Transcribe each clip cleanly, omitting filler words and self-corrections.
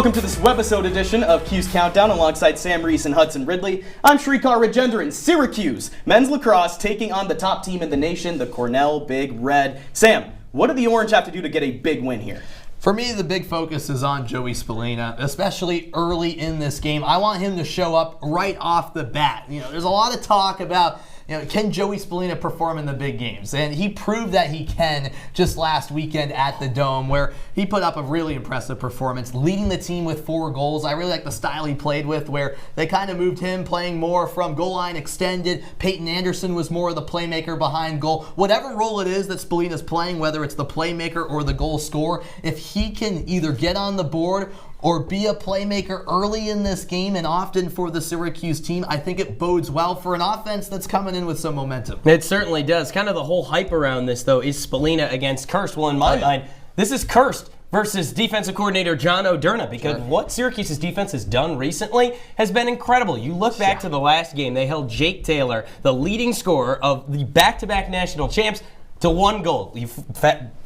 Welcome to this Webisode edition of Cuse Countdown alongside Sam, Reis, and Hudson Ridley. I'm Srikar, Rajendran. Syracuse men's lacrosse taking on the top team in the nation, the Cornell Big Red. Sam, what do the Orange have to do to get a big win here? For me, the big focus is on Joey Spallina, especially early in this game. I want him to show up right off the bat. There's a lot of talk about, can Joey Spallina perform in the big games? And he proved that he can just last weekend at the Dome, where he put up a really impressive performance, leading the team with 4 goals. I really like the style he played with, where they kind of moved him playing more from goal line extended. Peyton Anderson was more of the playmaker behind goal. Whatever role it is that Spallina's playing, whether it's the playmaker or the goal scorer, if he can either get on the board or be a playmaker early in this game, and often for the Syracuse team, I think it bodes well for an offense that's coming in with some momentum. It certainly does. Kind of the whole hype around this, though, is Spallina against Kirst. Well, in my mind, this is Kirst versus defensive coordinator John O'Derna, because what Syracuse's defense has done recently has been incredible. You look back to the last game, they held Jake Taylor, the leading scorer of the back-to-back national champs, to 1 goal. You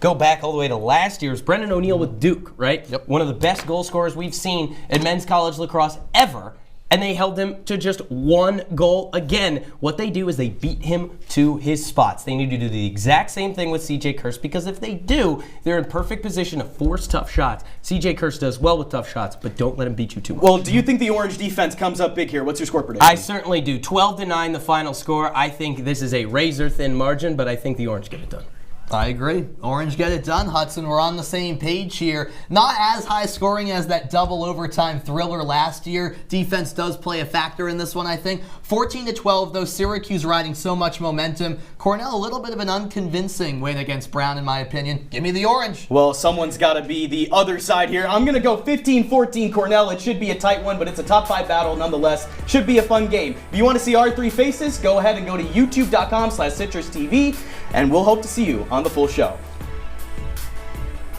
go back all the way to last year's Brendan O'Neill with Duke, right? Yep. One of the best goal scorers we've seen in men's college lacrosse ever, and they held him to just 1 goal. Again, what they do is they beat him to his spots. They need to do the exact same thing with CJ Kirst, because if they do, they're in perfect position to force tough shots. CJ Kirst does well with tough shots, but don't let him beat you too much. Well, do you think the Orange defense comes up big here? What's your score prediction? I certainly do. 12-9 the final score. I think this is a razor-thin margin, but I think the Orange get it done. I agree. Orange get it done, Hudson. We're on the same page here. Not as high scoring as that double overtime thriller last year. Defense does play a factor in this one, I think. 14-12, though. Syracuse riding so much momentum. Cornell, a little bit of an unconvincing win against Brown, in my opinion. Give me the Orange. Well, someone's got to be the other side here. I'm going to go 15-14 Cornell. It should be a tight one, but it's a top 5 battle nonetheless. Should be a fun game. If you want to see our 3 faces, go ahead and go to youtube.com/CitrusTV, and we'll hope to see you on the full show.